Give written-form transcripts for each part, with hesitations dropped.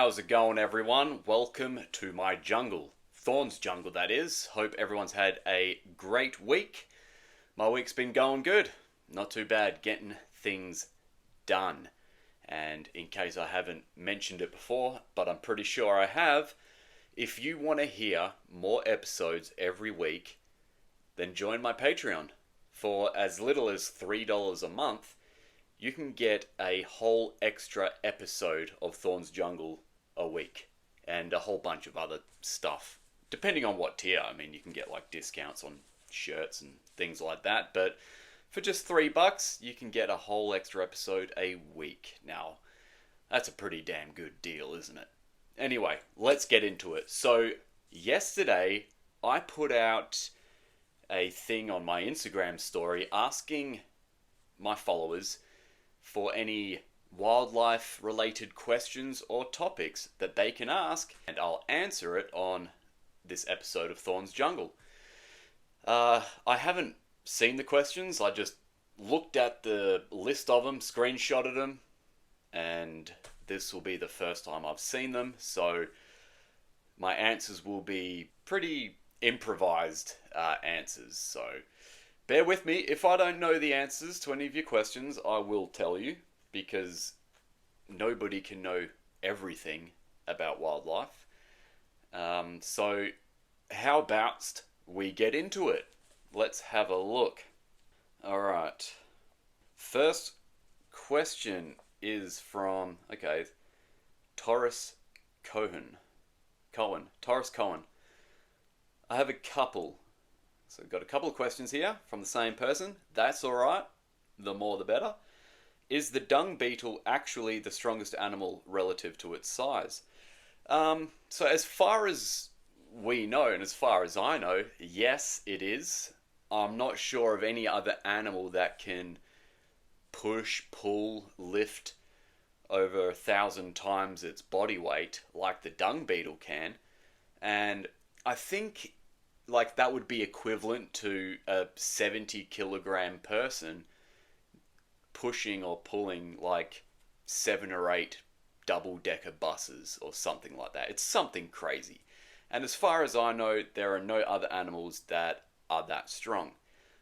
How's it going, everyone? Welcome to my jungle. Thorns jungle, that is. Hope everyone's had a great week. My week's been going good. Not too bad, getting things done. And in case I haven't mentioned it before, but I'm pretty sure I have, if you want to hear more episodes every week, then join my Patreon. For as little as $3 a month, you can get a whole extra episode of Thorns Jungle a week. And a whole bunch of other stuff. Depending on what tier. I mean, you can get like discounts on shirts and things like that. But for just $3, you can get a whole extra episode a week. Now, that's a pretty damn good deal, isn't it? Anyway, let's get into it. So, yesterday, I put out a thing on my Instagram story asking my followers for any wildlife related questions or topics that they can ask, and I'll answer it on this episode of Thorns Jungle. I haven't seen the questions. I just looked at the list of them, screenshotted them, and this will be the first time I've seen them, so my answers will be pretty improvised answers. So bear with me. If I don't know the answers to any of your questions, I will tell you, because nobody can know everything about wildlife. So how about we get into it? Let's have a look. Alright. First question is from, Taurus Cohen. Taurus Cohen. I have a couple. So I've got a couple of questions here from the same person. That's alright. The more the better. Is the dung beetle actually the strongest animal relative to its size? So as far as we know, and as far as I know, yes, it is. I'm not sure of any other animal that can push, pull, lift over 1,000 times its body weight like the dung beetle can. And I think like that would be equivalent to a 70 kilogram person pushing or pulling like 7 or 8 double-decker buses or something like that. It's something crazy. And as far as I know, there are no other animals that are that strong.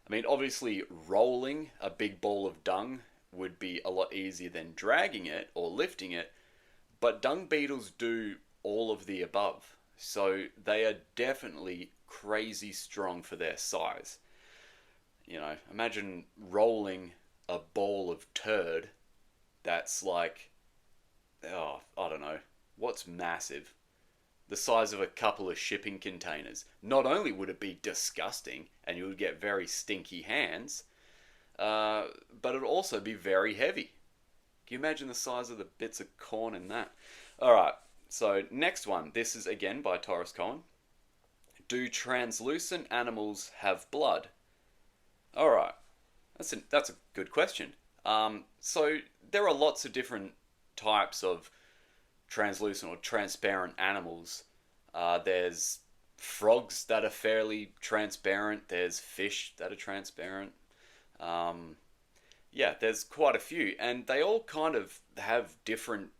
I mean, obviously rolling a big ball of dung would be a lot easier than dragging it or lifting it, but dung beetles do all of the above. So they are definitely crazy strong for their size. You know, imagine rolling a ball of turd that's like, I don't know, what's massive? The size of a couple of shipping containers. Not only would it be disgusting and you would get very stinky hands, but it would also be very heavy. Can you imagine the size of the bits of corn in that? Alright, so next one. This is again by Taurus Cohen. Do translucent animals have blood? Alright, that's a good question. So there are lots of different types of translucent or transparent animals. There's frogs that are fairly transparent. There's fish that are transparent. There's quite a few, and they all kind of have different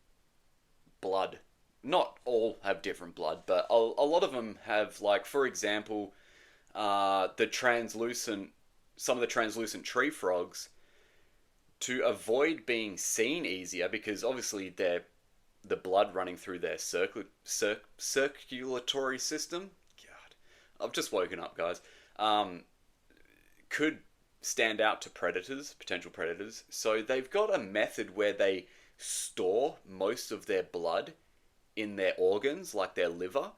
blood. Not all have different blood, but a lot of them have, like, for example, some of the translucent tree frogs, to avoid being seen easier, because obviously they're the blood running through their circulatory system. God, I've just woken up, guys. Could stand out to potential predators. So they've got a method where they store most of their blood in their organs, like their liver.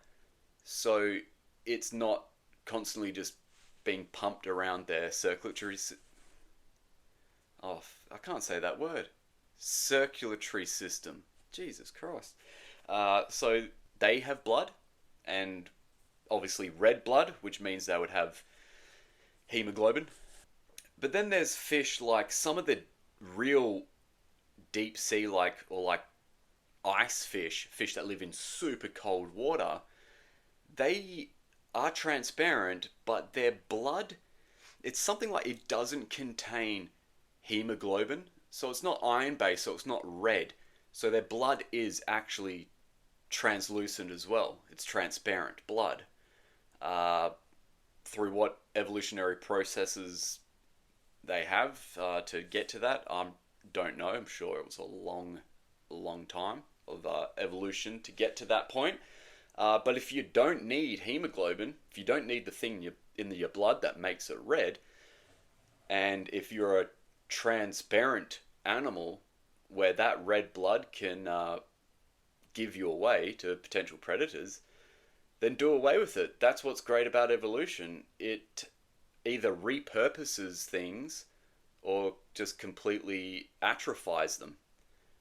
So it's not constantly just being pumped around their circulatory. I can't say that word. Circulatory system. Jesus Christ. So they have blood, and obviously red blood, which means they would have hemoglobin. But then there's fish like some of the real deep sea like ice fish that live in super cold water. They are transparent, but their blood, it's something like it doesn't contain hemoglobin. So it's not iron based, so it's not red. So their blood is actually translucent as well. It's transparent blood. Uh, Through what evolutionary processes they have to get to that, I don't know. I'm sure it was a long time of evolution to get to that point. But if you don't need hemoglobin, if you don't need the thing in your blood that makes it red, and if you're a transparent animal where that red blood can give you away to potential predators, then do away with it. That's what's great about evolution. It either repurposes things or just completely atrophies them.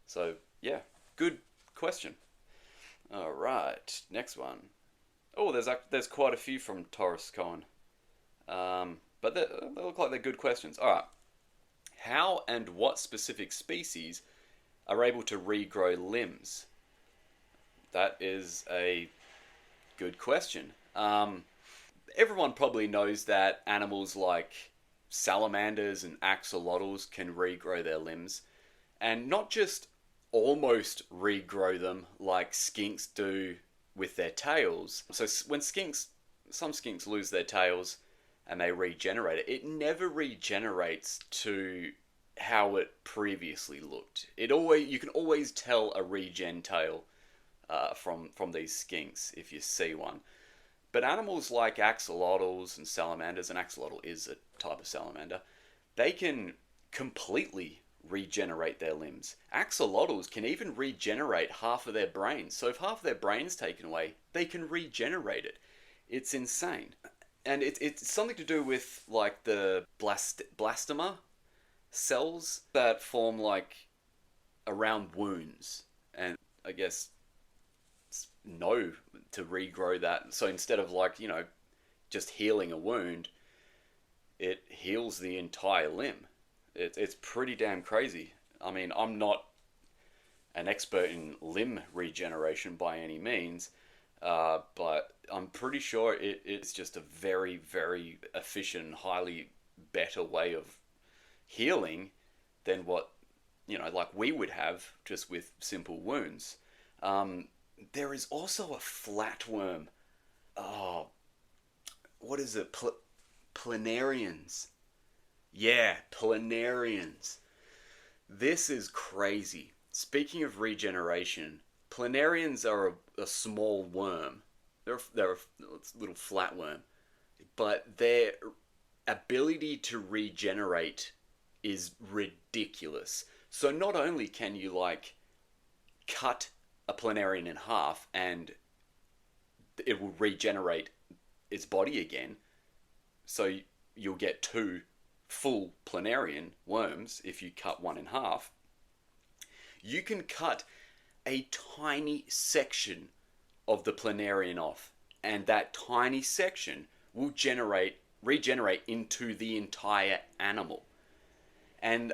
So, yeah, good question. All right, next one. Oh, there's quite a few from Taurus Cohen. But they look like they're good questions. All right. How and what specific species are able to regrow limbs? That is a good question. Everyone probably knows that animals like salamanders and axolotls can regrow their limbs, and not just almost regrow them like skinks do with their tails. So when some skinks lose their tails and they regenerate it, it never regenerates to how it previously looked. You can always tell a regen tail from these skinks if you see one. But animals like axolotls and salamanders, and axolotl is a type of salamander, they can completely regenerate their limbs. Axolotls can even regenerate half of their brains. So if half of their brain's taken away, they can regenerate it. It's insane. And it's something to do with like the blastema cells that form like around wounds. And I guess know to regrow that. So instead of like, just healing a wound, it heals the entire limb. It's pretty damn crazy. I mean, I'm not an expert in limb regeneration by any means, but I'm pretty sure it's just a very, very efficient, highly better way of healing than what, like we would have just with simple wounds. There is also a flatworm. Oh, what is it? Planarians. Yeah, planarians. This is crazy. Speaking of regeneration, planarians are a small worm. They're a little flatworm. But their ability to regenerate is ridiculous. So not only can you, like, cut a planarian in half and it will regenerate its body again, so you'll get two full planarian worms if you cut one in half. You can cut a tiny section of the planarian off, and that tiny section will regenerate into the entire animal. And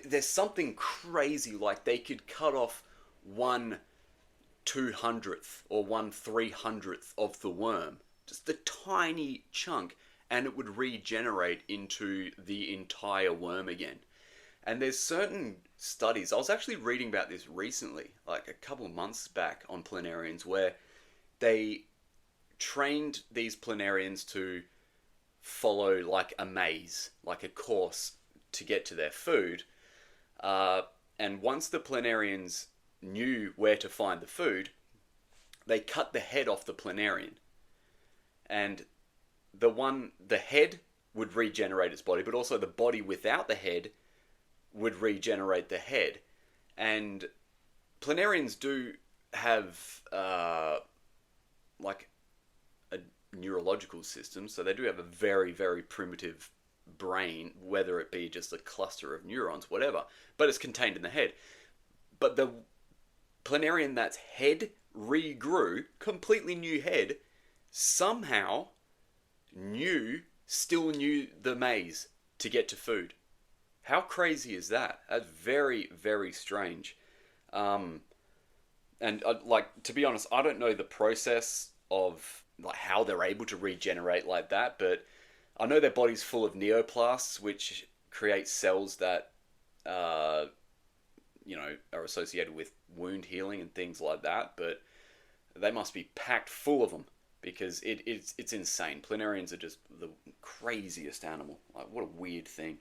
there's something crazy, like they could cut off 1/200th or 1/300th of the worm, just a tiny chunk, and it would regenerate into the entire worm again. And there's certain studies, I was actually reading about this recently, like a couple of months back, on planarians, where they trained these planarians to follow like a maze, like a course to get to their food. And once the planarians knew where to find the food, they cut the head off the planarian. And the head would regenerate its body, but also the body without the head would regenerate the head. And planarians do have like a neurological system, so they do have a very, very primitive brain, whether it be just a cluster of neurons, whatever, but it's contained in the head. But the planarian that's head regrew, completely new head, somehow still knew the maze to get to food. How crazy is that? That's very, very strange. And like, to be honest, I don't know the process of like how they're able to regenerate like that, but I know their body's full of neoplasts, which create cells that are associated with wound healing and things like that. But they must be packed full of them because it's insane. Planarians are just the craziest animal. Like, what a weird thing.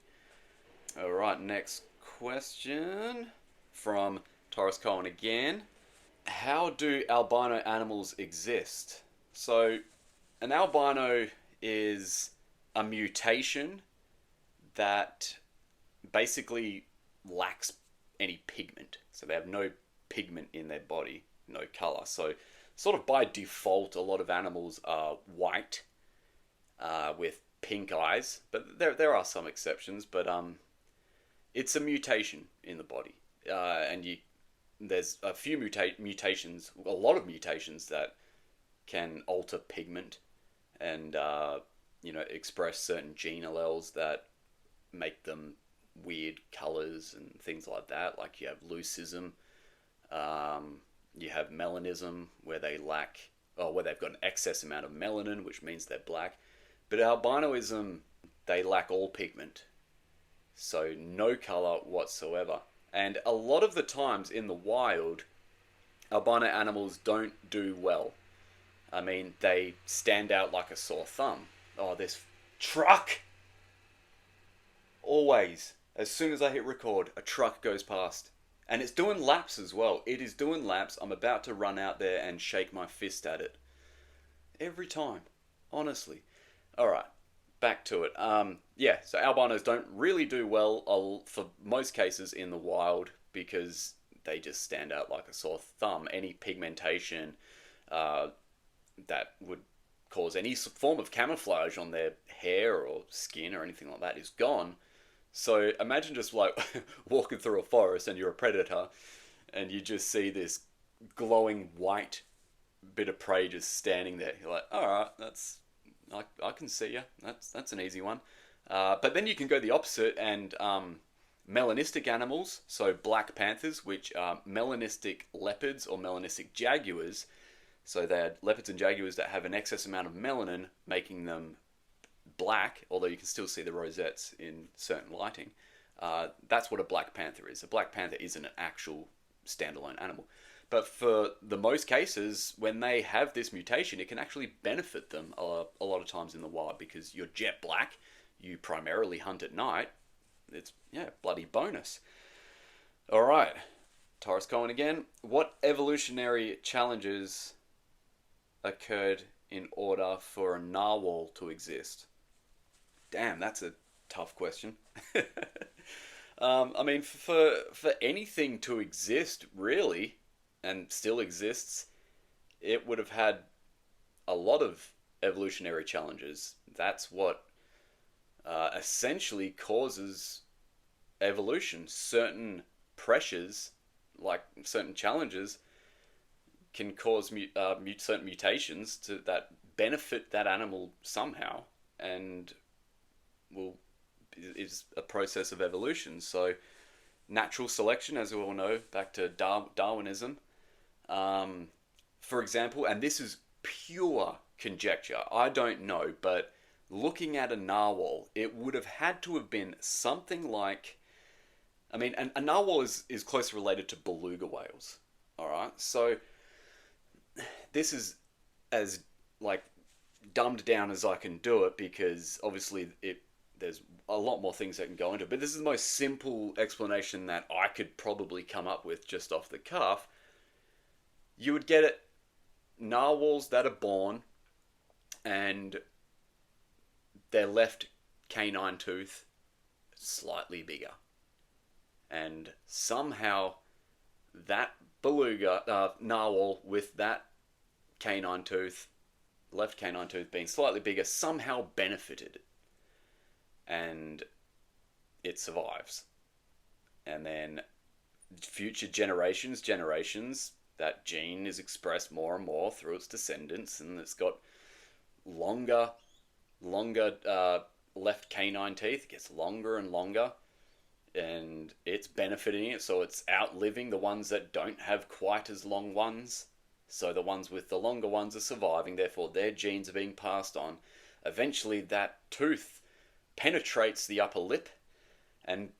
All right, next question from Taurus Cohen again. How do albino animals exist? So, an albino is a mutation that basically lacks any pigment. So they have no pigment in their body, no color. So sort of by default, a lot of animals are white with pink eyes, but there are some exceptions. But it's a mutation in the body, and there's a few mutations, a lot of mutations that can alter pigment and express certain gene alleles that make them weird colors and things like that. Like you have leucism, you have melanism, where they've got an excess amount of melanin, which means they're black. But albinoism, they lack all pigment, so no color whatsoever. And a lot of the times in the wild, albino animals don't do well. I mean, they stand out like a sore thumb. Oh, this truck! Always, as soon as I hit record, a truck goes past. And it's doing laps as well. It is doing laps. I'm about to run out there and shake my fist at it. Every time. Honestly. Alright, back to it. So albinos don't really do well for most cases in the wild because they just stand out like a sore thumb. Any pigmentation that would cause any form of camouflage on their hair or skin or anything like that is gone. So imagine just like walking through a forest and you're a predator and you just see this glowing white bit of prey just standing there. You're like, alright, I can see you. That's an easy one. But then you can go the opposite and melanistic animals, so black panthers, which are melanistic leopards or melanistic jaguars. So they're leopards and jaguars that have an excess amount of melanin, making them black, although you can still see the rosettes in certain lighting. That's what a black panther is. A black panther isn't an actual standalone animal. But for the most cases, when they have this mutation, it can actually benefit them a lot of times in the wild because you're jet black, you primarily hunt at night. It's, bloody bonus. All right, Taurus Cohen again. What evolutionary challenges occurred in order for a narwhal to exist? Damn, that's a tough question. I mean, for anything to exist, really, and still exists, it would have had a lot of evolutionary challenges. That's what essentially causes evolution. Certain pressures, like certain challenges, can cause certain mutations that benefit that animal somehow, and is a process of evolution. So natural selection, as we all know, back to Darwinism, for example, and this is pure conjecture, I don't know, but looking at a narwhal, it would have had to have been something like, I mean, a narwhal is closely related to beluga whales, alright? So this is as like dumbed down as I can do it because obviously there's a lot more things that can go into it, but this is the most simple explanation that I could probably come up with just off the cuff. You would get it, narwhals that are born and their left canine tooth slightly bigger, and somehow that beluga narwhal with that canine tooth, left canine tooth being slightly bigger, somehow benefited, and it survives. And then future generations, that gene is expressed more and more through its descendants, and it's got longer left canine teeth. It gets longer and longer, and it's benefiting it, so it's outliving the ones that don't have quite as long ones. So the ones with the longer ones are surviving, therefore their genes are being passed on. Eventually that tooth penetrates the upper lip, and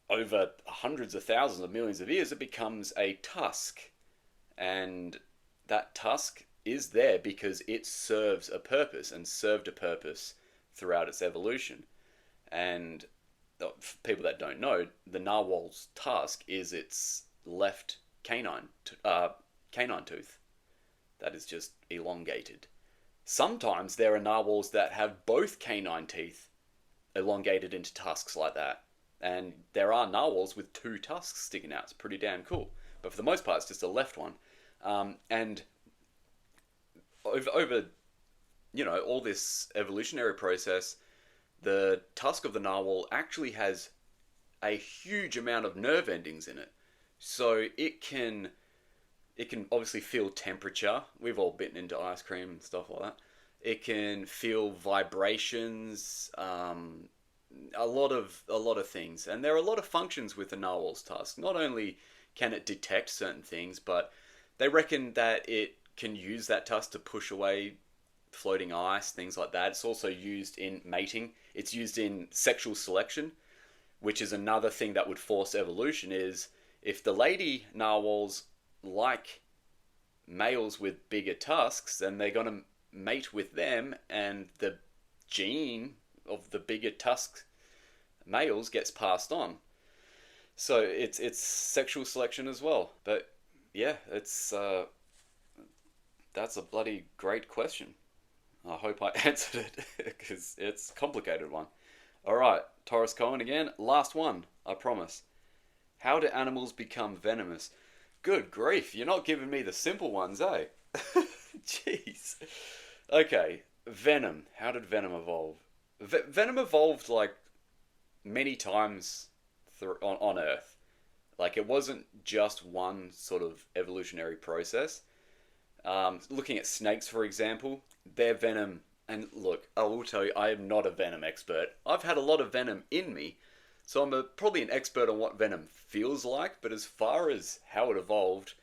over hundreds of thousands of millions of years it becomes a tusk, and that tusk is there because it serves a purpose and served a purpose throughout its evolution. And for people that don't know, the narwhal's tusk is its left canine tooth that is just elongated. Sometimes there are narwhals that have both canine teeth elongated into tusks like that. And there are narwhals with two tusks sticking out. It's pretty damn cool. But for the most part, it's just a left one. And over all this evolutionary process, the tusk of the narwhal actually has a huge amount of nerve endings in it. So it can obviously feel temperature. We've all bitten into ice cream and stuff like that. It can feel vibrations, a lot of things, and there are a lot of functions with the narwhal's tusk. Not only can it detect certain things, but they reckon that it can use that tusk to push away floating ice, things like that. It's also used in mating. It's used in sexual selection, which is another thing that would force evolution. Is if the lady narwhals like males with bigger tusks, then they're going to mate with them, and the gene of the bigger tusk males gets passed on. So it's sexual selection as well. But yeah, that's a bloody great question. I hope I answered it because it's a complicated one. All right, Taurus Cohen again. Last one, I promise. How do animals become venomous? Good grief, you're not giving me the simple ones, eh? Jeez. Okay, venom. How did venom evolve? Venom evolved like many times on Earth. Like it wasn't just one sort of evolutionary process. Looking at snakes, for example, their venom. And look, I will tell you, I am not a venom expert. I've had a lot of venom in me, so I'm probably an expert on what venom feels like. But as far as how it evolved,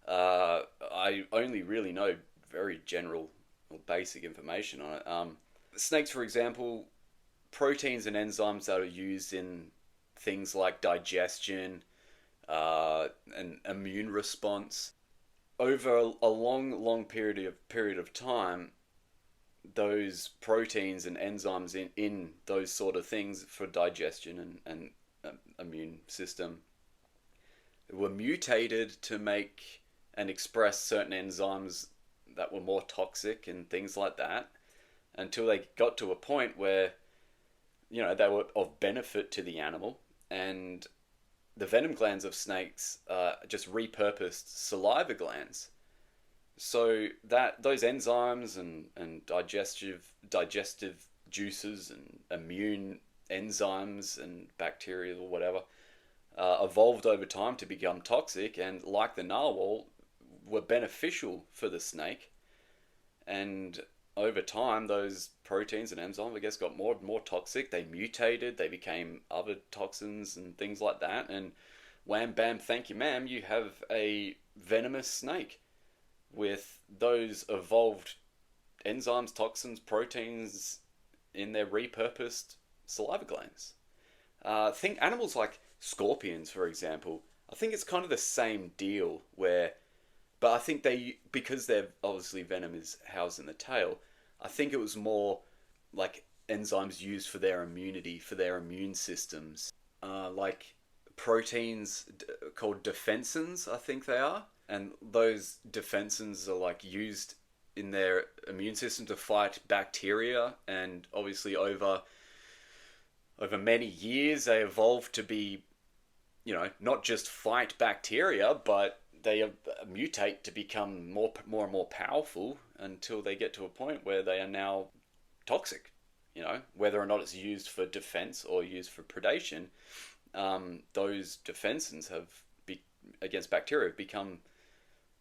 I only really know very general or basic information on it. Snakes, for example, proteins and enzymes that are used in things like digestion and immune response. Over a long period of time, those proteins and enzymes in those sort of things for digestion and immune system were mutated to make and express certain enzymes that were more toxic and things like that, until they got to a point where they were of benefit to the animal. And the venom glands of snakes just repurposed saliva glands, so that those enzymes and digestive juices and immune enzymes and bacteria or whatever evolved over time to become toxic, and like the narwhal, were beneficial for the snake. And over time, those proteins and enzymes, I guess, got more and more toxic. They mutated, they became other toxins and things like that. And wham, bam, thank you, ma'am, you have a venomous snake with those evolved enzymes, toxins, proteins in their repurposed saliva glands. Think animals like scorpions, for example. I think it's kind of the same deal but I think because their obviously venom is housed in the tail, I think it was more like enzymes used for their immunity, for their immune systems, like proteins called defensins, I think they are, and those defensins are like used in their immune system to fight bacteria, and obviously over many years they evolved to be, not just fight bacteria, but they mutate to become more and more powerful until they get to a point where they are now toxic. Whether or not it's used for defense or used for predation, those defensins against bacteria have become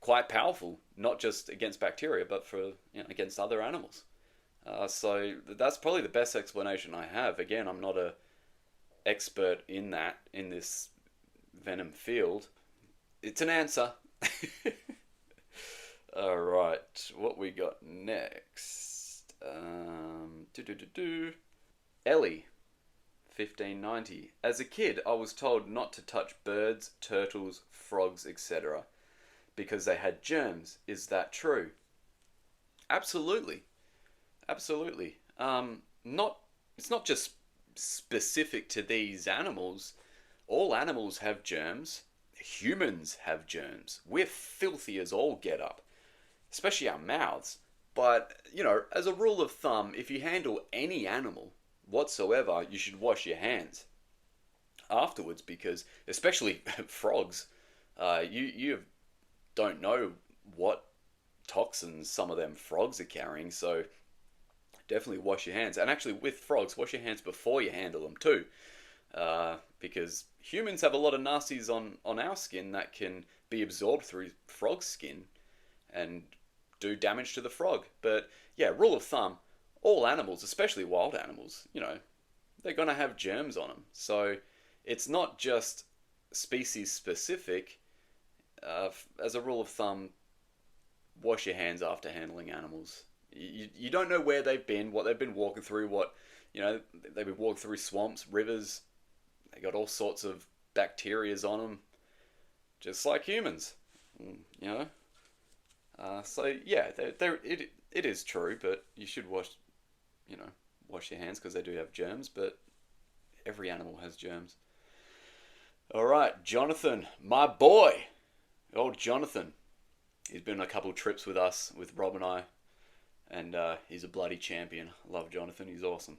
quite powerful, not just against bacteria, but for against other animals. So that's probably the best explanation I have. Again, I'm not a expert in this venom field. It's an answer. All right, what we got next? Ellie, 1590. As a kid, I was told not to touch birds, turtles, frogs, etc. because they had germs. Is that true? Absolutely, absolutely. Not it's not just specific to these animals. All animals have germs. Humans have germs. We're filthy as all get up, especially our mouths. But, as a rule of thumb, if you handle any animal whatsoever, you should wash your hands afterwards because, especially frogs, you don't know what toxins some of them frogs are carrying, so definitely wash your hands. And actually, with frogs, wash your hands before you handle them too, because humans have a lot of nasties on our skin that can be absorbed through frog skin and do damage to the frog. But yeah, rule of thumb, all animals, especially wild animals, they're going to have germs on them. So it's not just species specific. As a rule of thumb, wash your hands after handling animals. You don't know where they've been, what they've been walking through, they've been walking through swamps, rivers. They got all sorts of bacterias on them, just like humans, you know. So yeah, it is true, but you should wash your hands because they do have germs. But every animal has germs. All right, Jonathan, my boy, old Jonathan. He's been on a couple of trips with us, with Rob and I, and he's a bloody champion. I love Jonathan. He's awesome.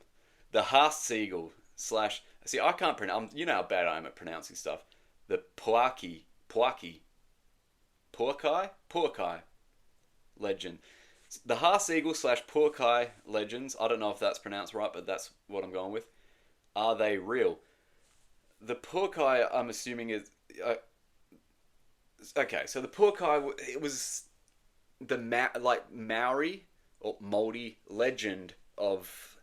The Haas-Siegel / see, I can't pronounce. You know how bad I am at pronouncing stuff. The Puaki legend. The Haas-Siegel / Puaki legends. I don't know if that's pronounced right, but that's what I'm going with. Are they real? The Puaki, I'm assuming, is okay. So the Puaki, it was the Maori or Maori legend of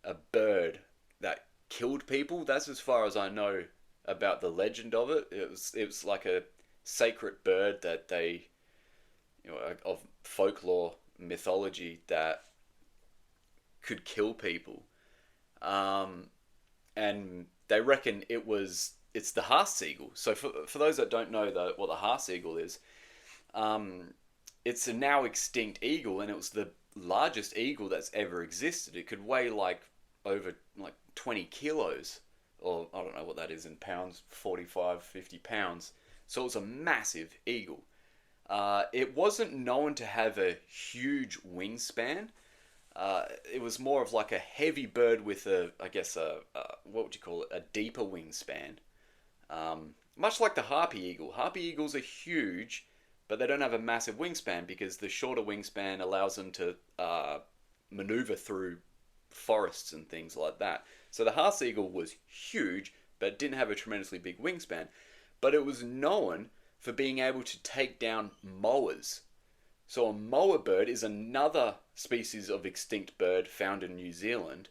a bird that killed people. That's as far as I know about the legend of it. It was like a sacred bird that they, of folklore mythology that could kill people. And they reckon it's the Haas-Siegel. So for those that don't know what the Haas-Siegel is, it's a now extinct eagle, and it was the largest eagle that's ever existed. It could weigh over 20 kilos, or I don't know what that is in pounds, 45, 50 pounds. So it was a massive eagle. It wasn't known to have a huge wingspan. It was more of like a heavy bird with what would you call it? A deeper wingspan. Much like the harpy eagle. Harpy eagles are huge, but they don't have a massive wingspan because the shorter wingspan allows them to maneuver through forests and things like that. So the Haas-Eagle was huge, but didn't have a tremendously big wingspan. But it was known for being able to take down moas. So a moa bird is another species of extinct bird found in New Zealand.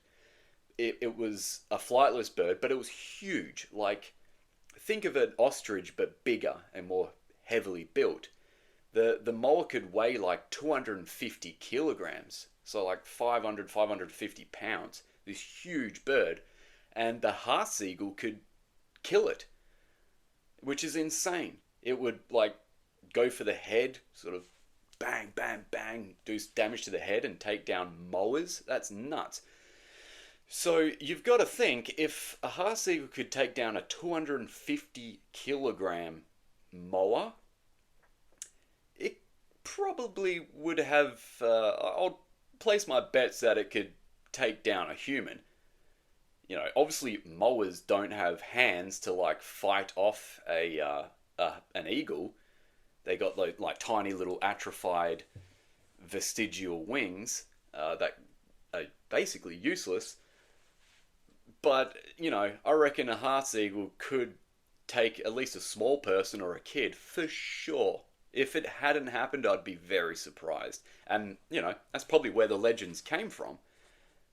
It was a flightless bird, but it was huge. Think of an ostrich, but bigger and more heavily built. The moa could weigh 250 kilograms. So 550 pounds. This huge bird. And the Haas-Eagle could kill it. Which is insane. It would go for the head, sort of bang, bang, bang, do damage to the head and take down moas. That's nuts. So you've got to think, if a Haas-Eagle could take down a 250 kilogram moa, it probably would have, I'll place my bets that it could take down a human. Obviously moas don't have hands to fight off an eagle. They got those tiny little atrophied vestigial wings that are basically useless. But, I reckon a Haas-Eagle could take at least a small person or a kid for sure. If it hadn't happened, I'd be very surprised. And, that's probably where the legends came from.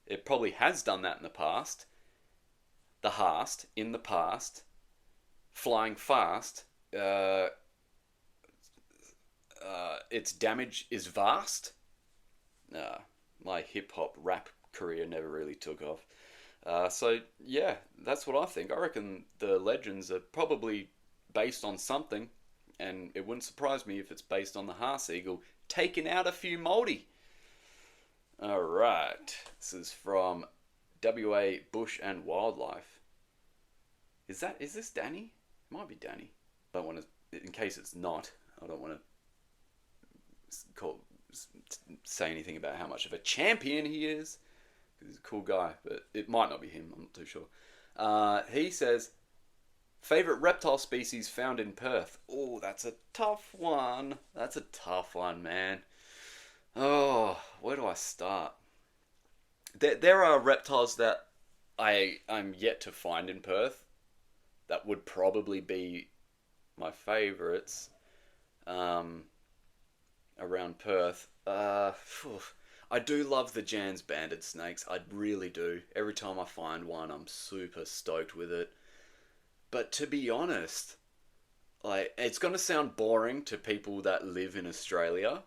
It probably has done that in the past. The Haast, in the past, flying fast, its damage is vast. My hip-hop rap career never really took off. So, yeah, that's what I think. I reckon the legends are probably based on something, and it wouldn't surprise me if it's based on the Haas Eagle taking out a few Māori. All right, this is from WA Bush and Wildlife. Is this Danny? It might be Danny. I don't want to, in case it's not, I don't want to say anything about how much of a champion he is. He's a cool guy, but it might not be him. I'm not too sure. He says, favorite reptile species found in Perth. Oh, that's a tough one. That's a tough one, man. Oh, where do I start? There are reptiles that I'm yet to find in Perth that would probably be my favourites around Perth. I do love the Jan's banded snakes. I really do. Every time I find one, I'm super stoked with it. But to be honest, like, it's going to sound boring to people that live in Australia,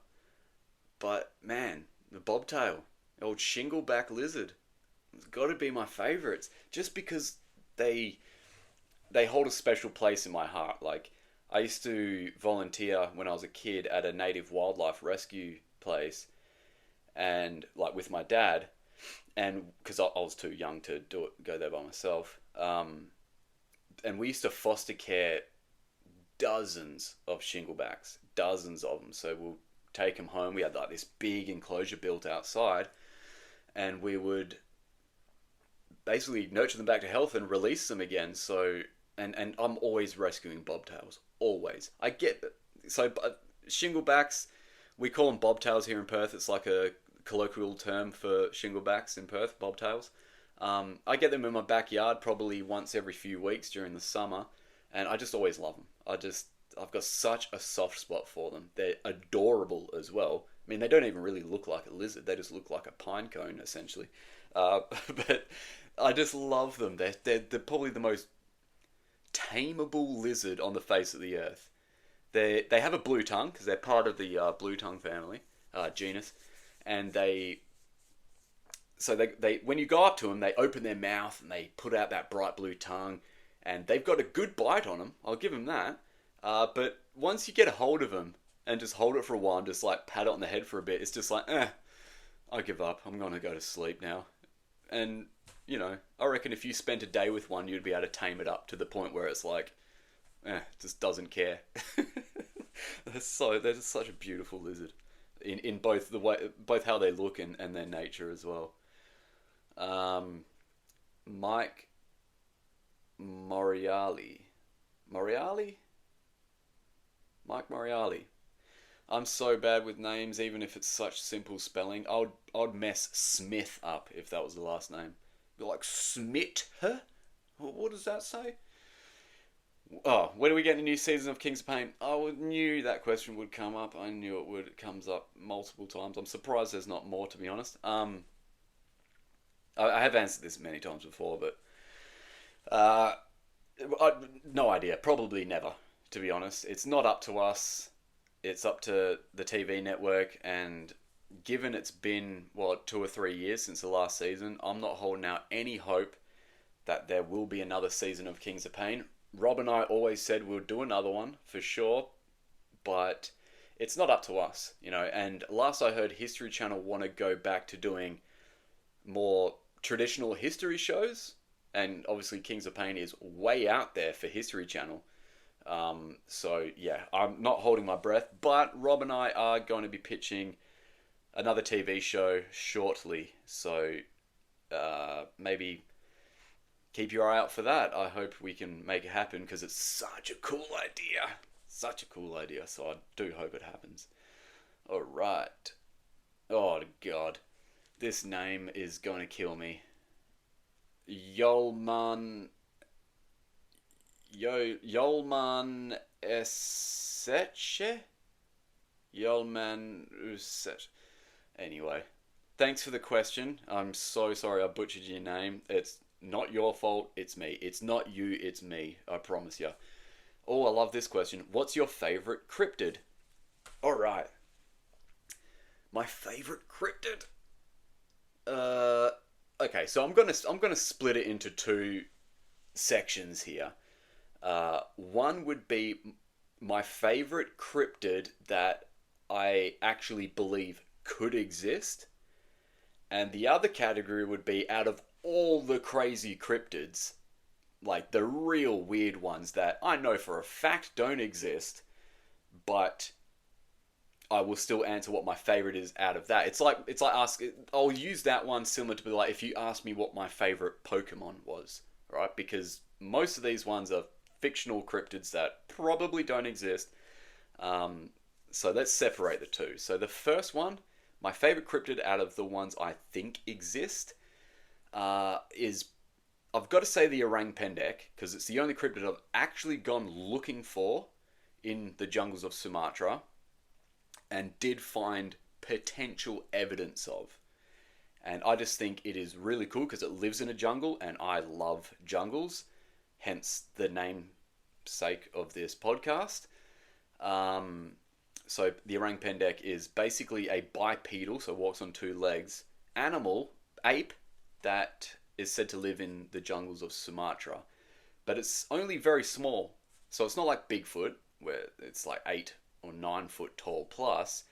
but man, the bobtail, the old shingleback lizard, it's got to be my favourites. Just because they hold a special place in my heart. Like, I used to volunteer when I was a kid at a native wildlife rescue place, and like with my dad, and because I was too young to go there by myself, and we used to foster care dozens of shinglebacks, dozens of them. So we'll take them home. We had like this big enclosure built outside, and we would basically nurture them back to health and release them again. So, and I'm always rescuing bobtails, always. I get it. So shinglebacks, we call them bobtails here in Perth. It's like a colloquial term for shinglebacks in Perth, bobtails. I get them in my backyard probably once every few weeks during the summer, and I just always love them. I've got such a soft spot for them. They're adorable as well. I mean, they don't even really look like a lizard. They just look like a pine cone, essentially. But I just love them. They're probably the most tameable lizard on the face of the earth. They have a blue tongue because they're part of the blue tongue family, genus, and they when you go up to them, they open their mouth and they put out that bright blue tongue, and they've got a good bite on them. I'll give them that. But once you get a hold of them and just hold it for a while and just like pat it on the head for a bit, it's just like, I give up. I'm gonna go to sleep now. And you know, I reckon if you spent a day with one, you'd be able to tame it up to the point where it's like, just doesn't care. They're just such a beautiful lizard in both both how they look and their nature as well. Mike Moriali. Mike Moriali. I'm so bad with names, even if it's such simple spelling. I'd mess Smith up if that was the last name. Be like, Smith? Huh? What does that say? Oh, when do we get a new season of Kings of Pain? I knew that question would come up. I knew it would. It comes up multiple times. I'm surprised there's not more, to be honest. I have answered this many times before, but no idea. Probably never, to be honest. It's not up to us. It's up to the TV network, and given it's been, 2 or 3 years since the last season, I'm not holding out any hope that there will be another season of Kings of Pain. Rob and I always said we'll do another one, for sure, but it's not up to us, you know, and last I heard, History Channel want to go back to doing more traditional history shows, and obviously Kings of Pain is way out there for History Channel. So yeah, I'm not holding my breath, but Rob and I are going to be pitching another TV show shortly, so maybe keep your eye out for that. I hope we can make it happen because it's such a cool idea. Such a cool idea, so I do hope it happens. Alright. Oh god. This name is going to kill me. Yolman Eseche? Yolman Uset. Anyway, thanks for the question. I'm so sorry I butchered your name. It's not your fault, it's me. It's not you, it's me. I promise you. Oh, I love this question. What's your favourite cryptid? Alright. My favourite cryptid? Okay, so I'm gonna split it into two sections here. One would be my favorite cryptid that I actually believe could exist, and the other category would be out of all the crazy cryptids, like the real weird ones that I know for a fact don't exist, but I will still answer what my favorite is out of that. It's like ask. I'll use that one similar to be like if you asked me what my favorite Pokemon was, right? Because most of these ones are fictional cryptids that probably don't exist. Um, so let's separate the two. So the first one, my favorite cryptid out of the ones I think exist, is I've got to say the Orang Pendek because it's the only cryptid I've actually gone looking for in the jungles of Sumatra and did find potential evidence of. And I just think it is really cool because it lives in a jungle and I love jungles, hence the namesake of this podcast. So the Orang Pendek is basically a bipedal, so walks on two legs, animal, ape, that is said to live in the jungles of Sumatra. But it's only very small. So it's not like Bigfoot, where it's like 8 or 9 foot tall plus.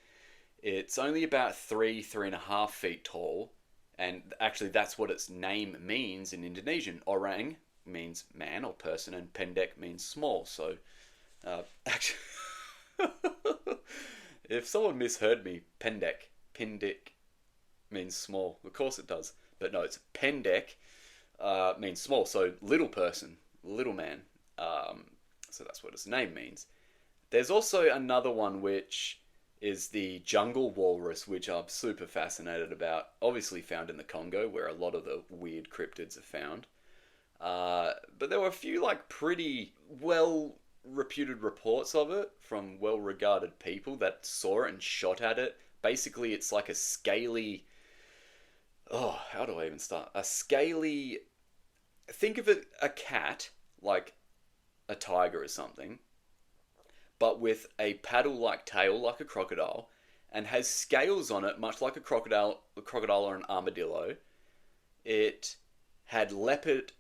It's only about 3.5 feet tall. And actually that's what its name means in Indonesian. Orang means man or person and pendek means small. So actually if someone misheard me, pendek means small. Of course it does. But no, it's pendek means small. So little person, little man. So that's what its name means. There's also another one which is the jungle walrus, which I'm super fascinated about. Obviously found in the Congo, where a lot of the weird cryptids are found. But there were a few like pretty well reputed reports of it from well regarded people that saw it and shot at it. Basically, it's like a scaly. Oh, how do I even start? A scaly. Think of it a cat, like a tiger or something, but with a paddle-like tail, like a crocodile, and has scales on it, much like a crocodile or an armadillo. It had leopard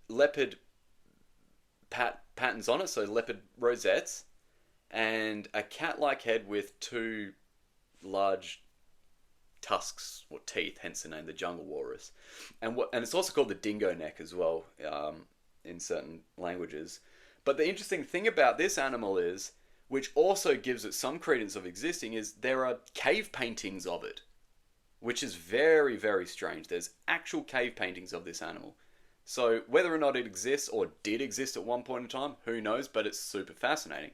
patterns on it, so leopard rosettes, and a cat-like head with two large tusks or teeth, hence the name, the jungle walrus. And it's also called the dingo neck as well, in certain languages. But the interesting thing about this animal is, which also gives it some credence of existing, is there are cave paintings of it, which is very, very strange. There's actual cave paintings of this animal. So whether or not it exists or did exist at one point in time, who knows, but it's super fascinating.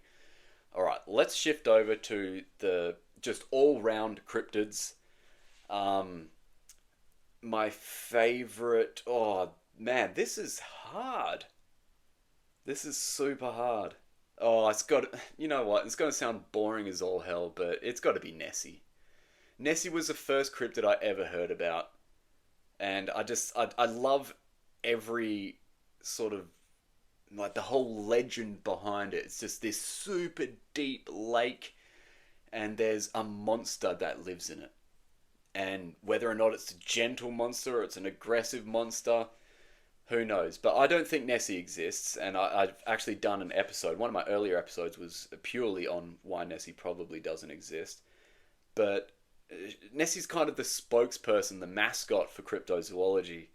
Alright, let's shift over to the just all-round cryptids. My favorite... Oh, man, this is hard. This is super hard. Oh, it's got... You know what? It's going to sound boring as all hell, but it's got to be Nessie. Nessie was the first cryptid I ever heard about. And I love every sort of... Like the whole legend behind it. It's just this super deep lake. And there's a monster that lives in it. And whether or not it's a gentle monster or it's an aggressive monster, who knows? But I don't think Nessie exists, and I've actually done an episode. One of my earlier episodes was purely on why Nessie probably doesn't exist. But Nessie's kind of the spokesperson, the mascot for cryptozoology.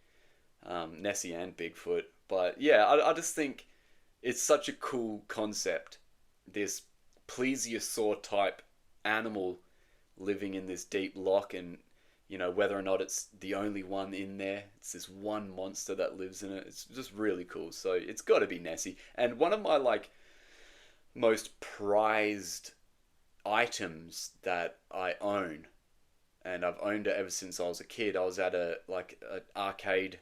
Nessie and Bigfoot. But yeah, I just think it's such a cool concept. This plesiosaur type animal living in this deep loch, and you know, whether or not it's the only one in there, it's this one monster that lives in it. It's just really cool. So it's got to be Nessie. And one of my like most prized items that I own, and I've owned it ever since I was a kid. I was at an arcade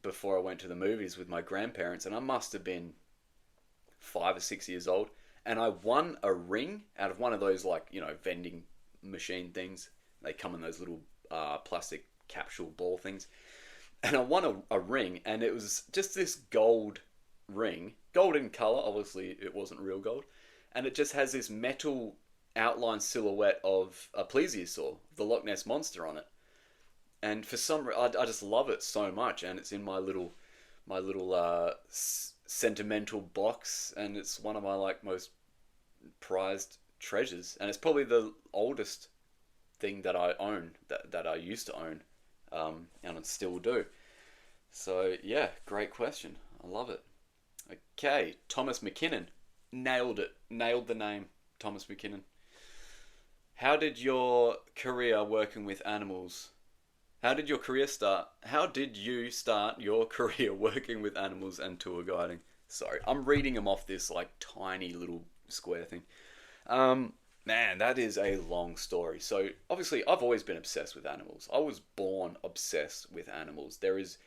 before I went to the movies with my grandparents, and I must have been 5 or 6 years old, and I won a ring out of one of those, like, you know, vending machine things. They come in those little plastic capsule ball things. And I won a ring, and it was just this gold ring. Gold in colour, obviously it wasn't real gold. And it just has this metal outline silhouette of a plesiosaur, the Loch Ness Monster on it. And for some reason, I just love it so much, and it's in my little sentimental box, and it's one of my like most prized treasures, and it's probably the oldest thing that I own, that I used to own, and I still do. So yeah, great question. I love it. Okay, Thomas McKinnon, nailed it. Nailed the name, Thomas McKinnon. How did your career working with animals? How did your career start? How did you start your career working with animals and tour guiding? Sorry, I'm reading them off this like tiny little square thing. Man, that is a long story. So obviously, I've always been obsessed with animals. I was born obsessed with animals. There is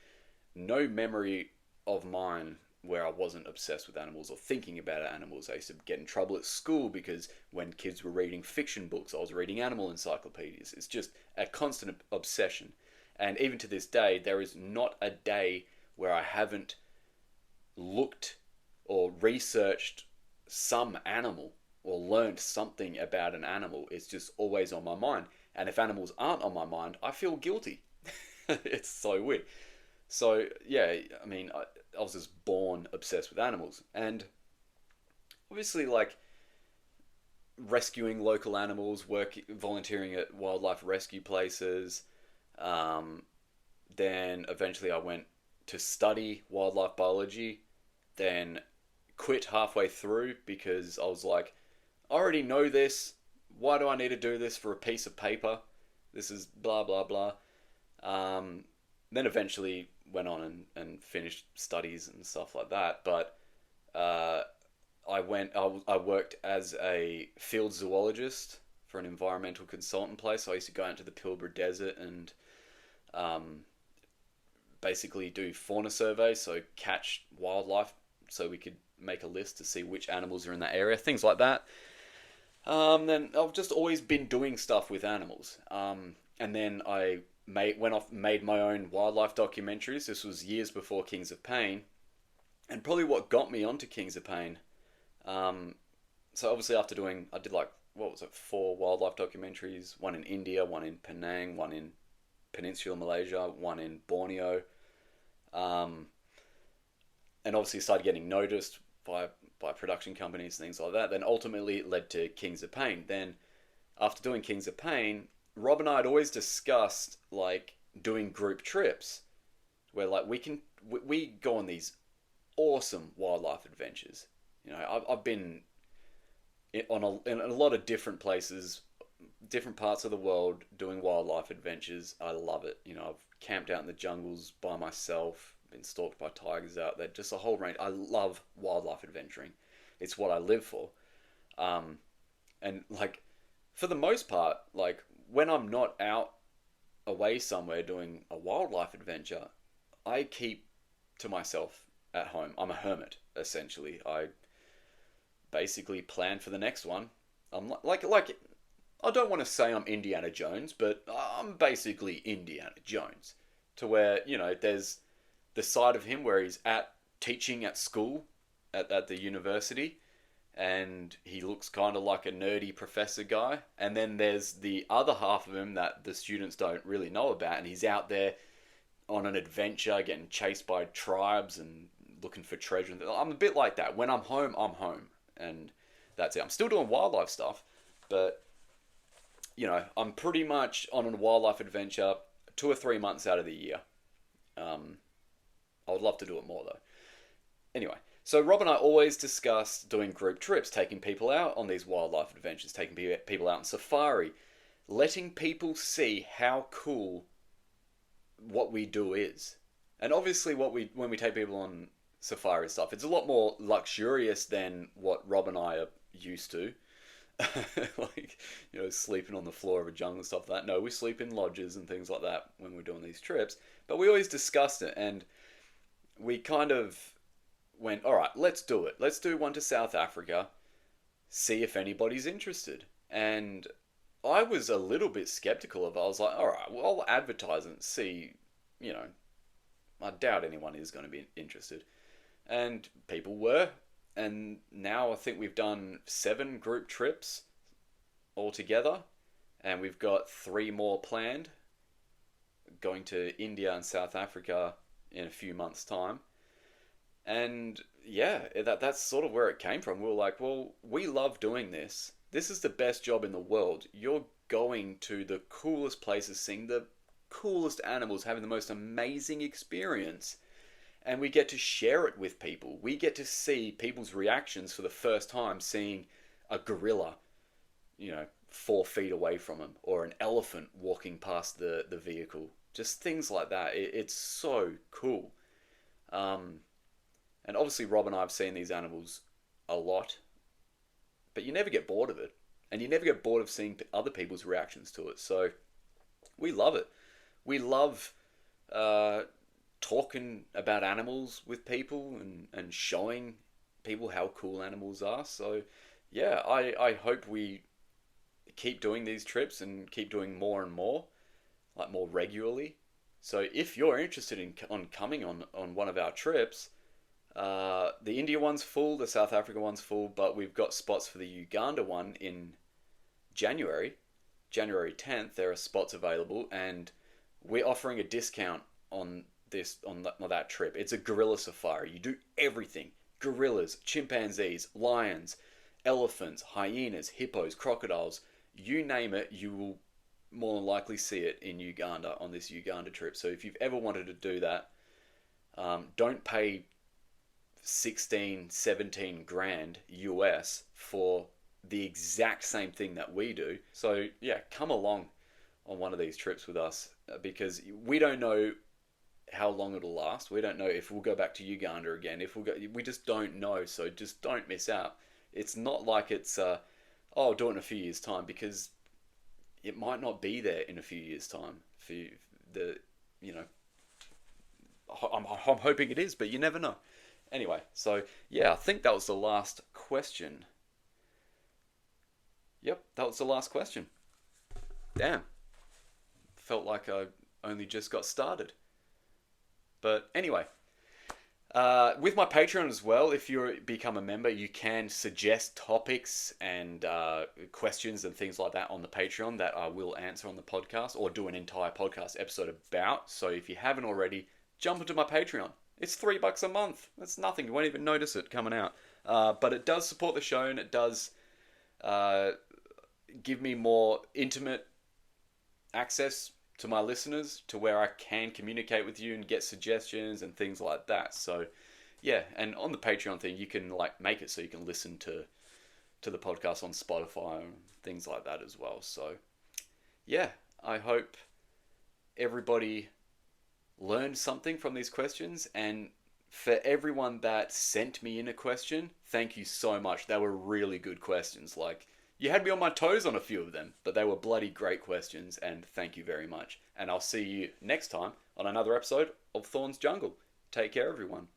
no memory of mine where I wasn't obsessed with animals or thinking about animals. I used to get in trouble at school because when kids were reading fiction books, I was reading animal encyclopedias. It's just a constant obsession. And even to this day, there is not a day where I haven't looked or researched some animal or learned something about an animal. It's just always on my mind. And if animals aren't on my mind, I feel guilty. It's so weird. So, yeah, I mean, I was just born obsessed with animals. And obviously, like, rescuing local animals, volunteering at wildlife rescue places. Then eventually I went to study wildlife biology, then quit halfway through because I was like, I already know this. Why do I need to do this for a piece of paper? This is blah, blah, blah. Then eventually went on and finished studies and stuff like that. But uh, I worked as a field zoologist for an environmental consultant place. So I used to go out to the Pilbara Desert and um, basically do fauna surveys, so catch wildlife so we could make a list to see which animals are in that area, things like that. Then I've just always been doing stuff with animals. And then I made my own wildlife documentaries. This was years before Kings of Pain, and probably what got me onto Kings of Pain. So obviously I did like, what was it, 4 wildlife documentaries, one in India, one in Penang, one in Peninsular Malaysia, one in Borneo. And obviously started getting noticed by production companies and things like that. Then ultimately it led to Kings of Pain. Then after doing Kings of Pain, Rob and I had always discussed like doing group trips where like we go on these awesome wildlife adventures. You know, I've been in a lot of different places, different parts of the world doing wildlife adventures. I love it. You know, I've camped out in the jungles by myself, been stalked by tigers out there, just a whole range. I love wildlife adventuring. It's what I live for. And like for the most part, like when I'm not out away somewhere doing a wildlife adventure, I keep to myself at home. I'm a hermit essentially. I basically plan for the next one. I'm like I don't want to say I'm Indiana Jones, but I'm basically Indiana Jones. To where, you know, there's the side of him where he's at teaching at school, at the university, and he looks kind of like a nerdy professor guy. And then there's the other half of him that the students don't really know about, and he's out there on an adventure, getting chased by tribes and looking for treasure. I'm a bit like that. When I'm home, I'm home. And that's it. I'm still doing wildlife stuff, but you know, I'm pretty much on a wildlife adventure 2 or 3 months out of the year. I would love to do it more though. Anyway, so Rob and I always discussed doing group trips, taking people out on these wildlife adventures, taking people out on safari, letting people see how cool what we do is. And obviously, when we take people on safari stuff, it's a lot more luxurious than what Rob and I are used to. Like, you know, sleeping on the floor of a jungle and stuff like that. No, we sleep in lodges and things like that when we're doing these trips. But we always discussed it, and we kind of went, all right, let's do it. Let's do one to South Africa, see if anybody's interested. And I was a little bit skeptical of it. I was like, all right, well, I'll advertise and see, you know, I doubt anyone is going to be interested. And people were. And now I think we've done 7 group trips altogether. And we've got 3 more planned, going to India and South Africa in a few months' time. And yeah, that's sort of where it came from. We were like, well, we love doing this. This is the best job in the world. You're going to the coolest places, seeing the coolest animals, having the most amazing experience, and we get to share it with people. We get to see people's reactions for the first time seeing a gorilla, 4 feet away from them, or an elephant walking past the vehicle. Just things like that. It's so cool. Um, and obviously, Rob and I have seen these animals a lot, but you never get bored of it. And you never get bored of seeing other people's reactions to it. So we love it. We love uh, talking about animals with people and showing people how cool animals are. So yeah, I hope we keep doing these trips and keep doing more and more, like more regularly. So if you're interested in on coming on one of our trips, the India one's full, the South Africa one's full, but we've got spots for the Uganda one in January, January 10th. There are spots available, and we're offering a discount on that trip. It's a gorilla safari. You do everything: gorillas, chimpanzees, lions, elephants, hyenas, hippos, crocodiles. You name it, you will more than likely see it in Uganda on this Uganda trip. So if you've ever wanted to do that, don't pay 16, 17 grand US for the exact same thing that we do. So yeah, come along on one of these trips with us, because we don't know how long it'll last. We don't know if we'll go back to Uganda again. If we'll go, we just don't know. So just don't miss out. It's not like it's oh, I'll do it in a few years' time, because it might not be there in a few years' time. For the, you know, I'm hoping it is, but you never know. Anyway, so yeah, I think that was the last question. Yep, that was the last question. Damn, felt like I only just got started. But anyway, with my Patreon as well, if you become a member, you can suggest topics and questions and things like that on the Patreon that I will answer on the podcast, or do an entire podcast episode about. So if you haven't already, jump into my Patreon. It's $3 a month. That's nothing. You won't even notice it coming out. But it does support the show, and it does give me more intimate access to my listeners, to where I can communicate with you and get suggestions and things like that. So yeah, and on the Patreon thing, you can like make it so you can listen to the podcast on Spotify and things like that as well. So yeah, I hope everybody learned something from these questions, and for everyone that sent me in a question, thank you so much. They were really good questions. Like, you had me on my toes on a few of them, but they were bloody great questions, and thank you very much. And I'll see you next time on another episode of Thorn's Jungle. Take care, everyone.